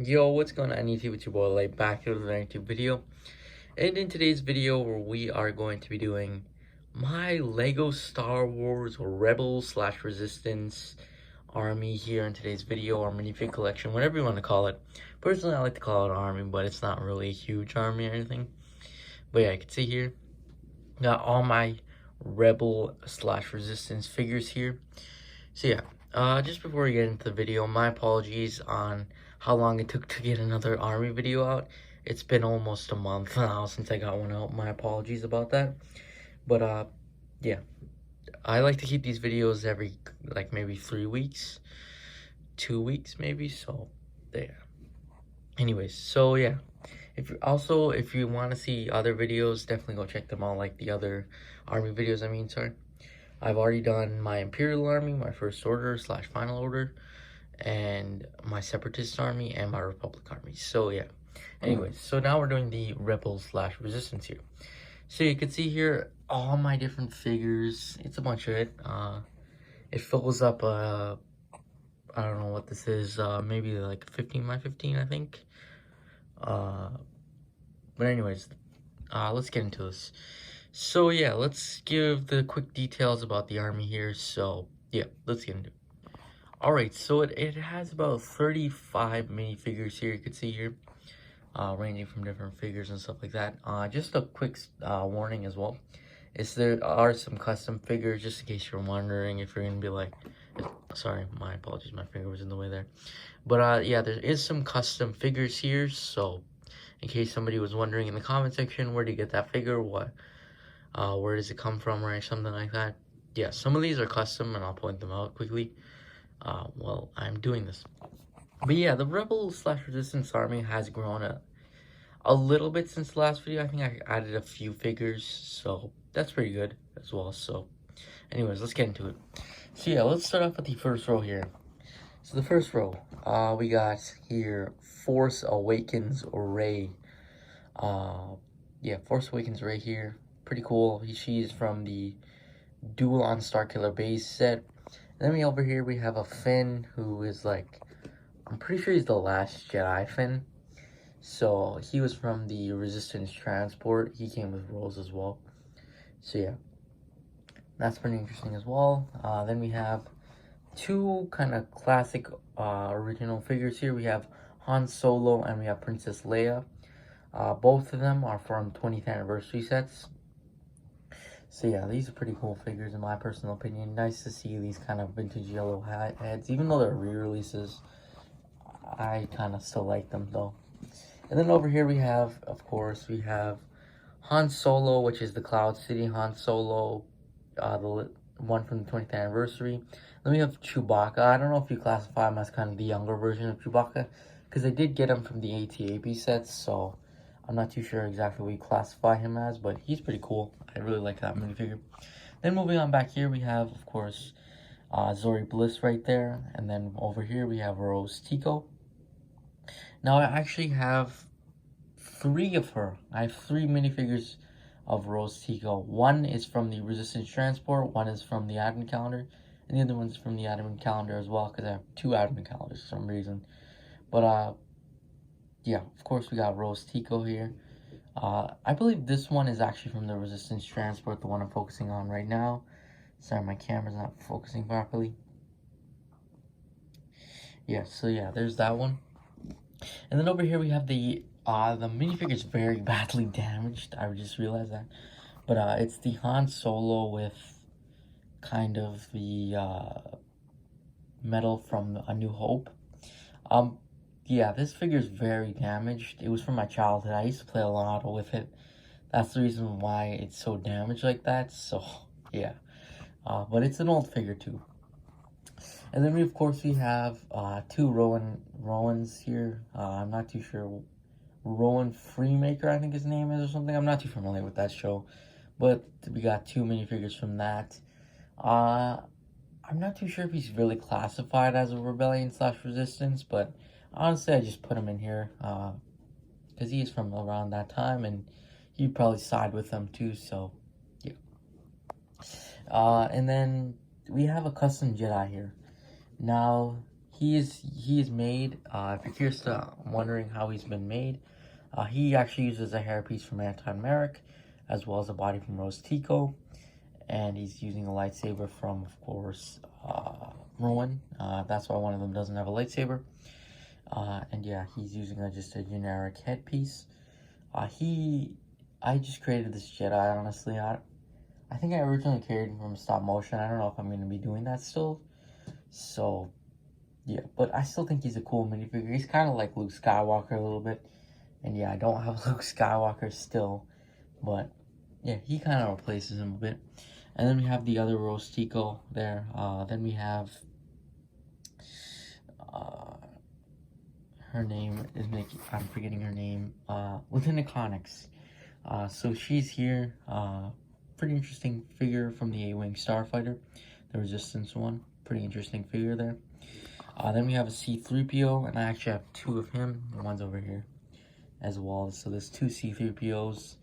Yo, what's going on YouTube? It's your boy Leia back here with another YouTube video. And in today's video, we are going to be doing my Lego Star Wars Rebel slash Resistance army here in today's video, or minifig collection, whatever you want to call it. Personally, I like to call it army, but it's not really a huge army or anything. But yeah, you can see here, got all my Rebel slash Resistance figures here. So yeah, just before we get into the video, my apologies on how long it took to get another army video out. It's been almost a month now since I got one out. My apologies about that. But yeah, I like to keep these videos every like maybe 3 weeks, 2 weeks maybe. So there. Anyways, so yeah, if you want to see other videos, definitely go check them out, like the other army videos. Sorry. I've already done my Imperial Army, my First Order slash Final Order, and my Separatist Army, and my Republic Army. So yeah. Anyways, so now we're doing the Rebel slash Resistance here. So you can see here all my different figures. It's a bunch of it. It fills up I don't know what this is. Maybe like 15 by 15, I think. But anyways, let's get into this. So yeah, let's give the quick details about the army here. So yeah, let's get into it. Alright, so it has about 35 minifigures here, you can see here. Ranging from different figures and stuff like that. Just a quick warning as well. There are some custom figures, just in case you're wondering if you're going to be like... Sorry, my apologies, my finger was in the way there. But yeah, there is some custom figures here, so... In case somebody was wondering in the comment section, where do you get that figure? Where does it come from, or something like that? Yeah, some of these are custom, and I'll point them out quickly. Well, I'm doing this. But yeah, the Rebel slash Resistance army has grown a little bit since the last video. I think I added a few figures, so that's pretty good as well. So anyways, let's get into it. So yeah, let's start off with the first row here. So the first row, we got here Force Awakens Rey. Yeah, Force Awakens Rey here. Pretty cool. She's from the Duel on Starkiller Base set. And then over here we have a Finn who is like, I'm pretty sure he's the last Jedi Finn. So he was from the Resistance Transport. He came with Rose as well. So yeah, that's pretty interesting as well. Then we have two kind of classic original figures here. We have Han Solo and we have Princess Leia. Both of them are from 20th anniversary sets. So yeah, these are pretty cool figures in my personal opinion. Nice to see these kind of vintage yellow heads, even though they're re-releases. I kind of still like them though. And then over here we have, of course, we have Han Solo, which is the Cloud City Han Solo, the one from the 20th anniversary. Then we have Chewbacca. I don't know if you classify him as kind of the younger version of Chewbacca, because they did get him from the ATAB sets, so I'm not too sure exactly what you classify him as, but he's pretty cool. I really like that minifigure. Then moving on back here, we have, of course, Zori Bliss right there. And then over here, we have Rose Tico. Now, I actually have 3 of her. I have 3 minifigures of Rose Tico. One is from the Resistance Transport, one is from the Advent Calendar, and the other one's from the Advent Calendar as well, because I have 2 Advent Calendars for some reason. But, yeah, of course we got Rose Tico here. I believe this one is actually from the Resistance Transport, the one I'm focusing on right now. Sorry, my camera's not focusing properly. Yeah, so yeah, there's that one. And then over here we have the minifigure is very badly damaged. I just realized that. But it's the Han Solo with kind of the metal from A New Hope. Yeah, this figure is very damaged. It was from my childhood. I used to play a lot with it. That's the reason why it's so damaged like that. So, yeah. But it's an old figure too. And then of course we have 2 Rowans here. I'm not too sure. Rowan Freemaker, I think his name is, or something. I'm not too familiar with that show. But we got 2 minifigures from that. I'm not too sure if he's really classified as a rebellion slash resistance, but honestly, I just put him in here because he is from around that time, and he'd probably side with them too, so yeah. And then we have a custom Jedi here. Now, he is made. If you're curious wondering how he's been made, he actually uses a hairpiece from Anton, as well as a body from Tico, and he's using a lightsaber from, of course, Rowan. That's why one of them doesn't have a lightsaber. And yeah, he's using just a generic headpiece. I just created this Jedi, honestly. I think I originally created him from stop motion. I don't know if I'm going to be doing that still. So, yeah, but I still think he's a cool minifigure. He's kind of like Luke Skywalker a little bit. And yeah, I don't have Luke Skywalker still. But, yeah, he kind of replaces him a bit. And then we have the other Rose Tico there. Then we have... her name is I'm forgetting her name. Lieutenant Connix. So she's here. Pretty interesting figure from the A-Wing Starfighter, the Resistance one. Pretty interesting figure there. Then we have a C-3PO, and I actually have two of him. One's over here as well. So there's two C-3POs.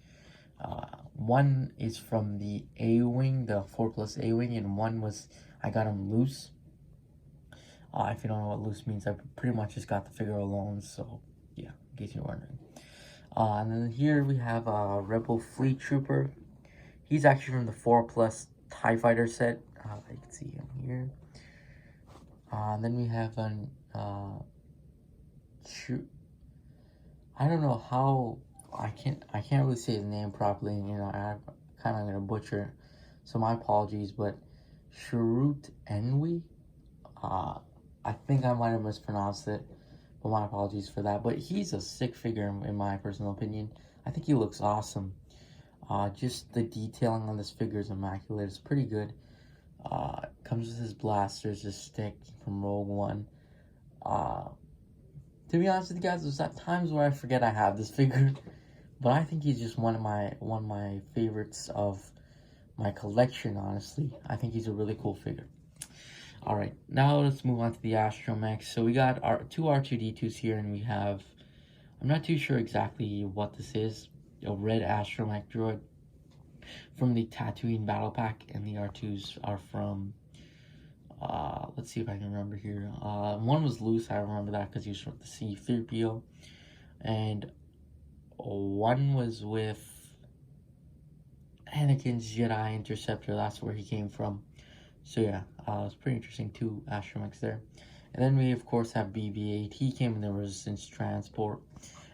One is from the A-Wing, the 4+ A-Wing, and one was, I got him loose. If you don't know what loose means, I pretty much just got the figure alone, so yeah, in case you're wondering. And then here we have a Rebel Fleet Trooper. He's actually from the 4+ TIE Fighter set. You can see him here. And then we have an, I don't know how, I can't really say his name properly, you know, I'm kind of going to butcher it, so my apologies, but Sharut Enwi, I think I might have mispronounced it, but my apologies for that. But he's a sick figure in my personal opinion. I think he looks awesome. Just the detailing on this figure is immaculate. It's pretty good. Comes with his blasters, his stick from Rogue One. To be honest with you guys, there's at times where I forget I have this figure, but I think he's just one of my favorites of my collection. Honestly, I think he's a really cool figure. Alright, now let's move on to the Astromech. So we got our two R2-D2s here, and we have, I'm not too sure exactly what this is, a red Astromech Droid from the Tatooine Battle Pack, and the R2s are from, let's see if I can remember here. One was loose, I remember that because he was from the C-3PO, and one was with Anakin's Jedi Interceptor. That's where he came from. So yeah, it's pretty interesting, two Astromechs there. And then we, of course, have BB-8. He came in the Resistance Transport.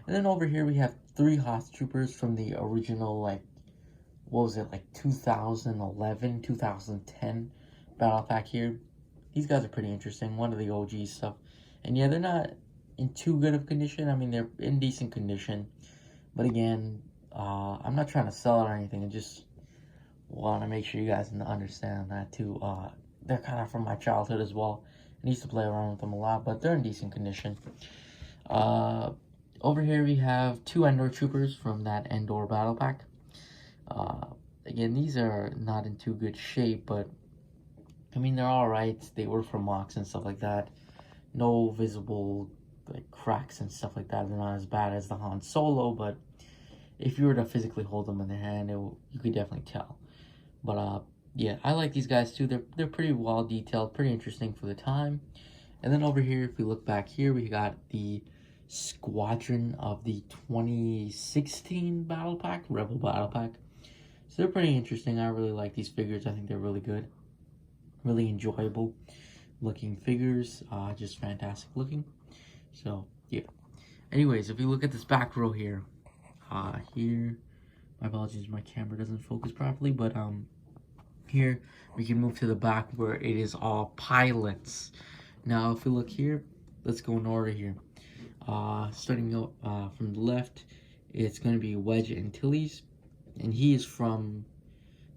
And then over here we have three Hoth Troopers from the original, like, what was it, like 2011, 2010 Battle Pack here. These guys are pretty interesting, one of the OG stuff. And yeah, they're not in too good of condition. I mean, they're in decent condition. But again, I'm not trying to sell it or anything. I just want to make sure you guys understand that too. They're kind of from my childhood as well. I used to play around with them a lot, but they're in decent condition. Over here we have two Endor Troopers from that Endor Battle Pack. Again, these are not in too good shape, but I mean, they're alright. They were from mocks and stuff like that. No visible like cracks and stuff like that. They're not as bad as the Han Solo, but if you were to physically hold them in the hand, you could definitely tell. But yeah, I like these guys too. They're pretty well detailed, pretty interesting for the time. And then over here, if we look back here, we got the Squadron of the 2016 Battle Pack, Rebel Battle Pack. So they're pretty interesting. I really like these figures. I think they're really good, really enjoyable looking figures. Just fantastic looking. So yeah. Anyways, if we look at this back row here, here, my apologies, my camera doesn't focus properly, but here we can move to the back where it is all pilots. Now, if we look here, let's go in order here. Starting out from the left, it's going to be Wedge Antilles, and he is from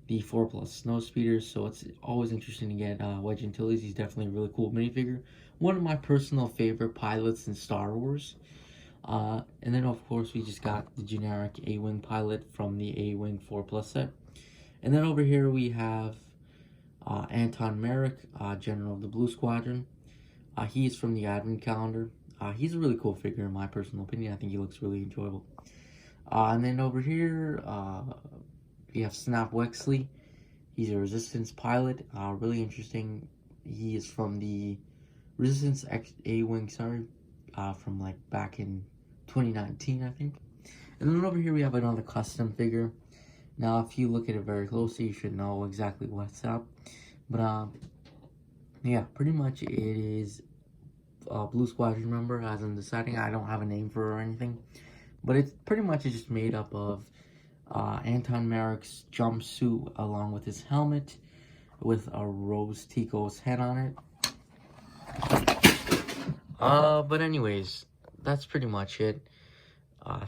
the 4+ Snowspeeders, so it's always interesting to get Wedge Antilles. He's definitely a really cool minifigure. One of my personal favorite pilots in Star Wars. And then, of course, we just got the generic A-Wing pilot from the A-Wing 4+ set. And then over here we have Anton Merrick, General of the Blue Squadron. He is from the Advent Calendar. He's a really cool figure in my personal opinion. I think he looks really enjoyable. And then over here, we have Snap Wexley. He's a Resistance pilot. Really interesting. He is from the Resistance X A-Wing, sorry, from like back in 2019, I think. And then over here we have another custom figure. Now, if you look at it very closely, you should know exactly what's up. But yeah, pretty much it is a Blue Squadron member, as I'm deciding. I don't have a name for her or anything. But it's pretty much just made up of Anton Merrick's jumpsuit along with his helmet with a Rose Tico's head on it. But anyways, that's pretty much it.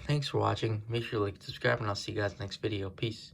Thanks for watching. Make sure to like, subscribe, and I'll see you guys next video. Peace.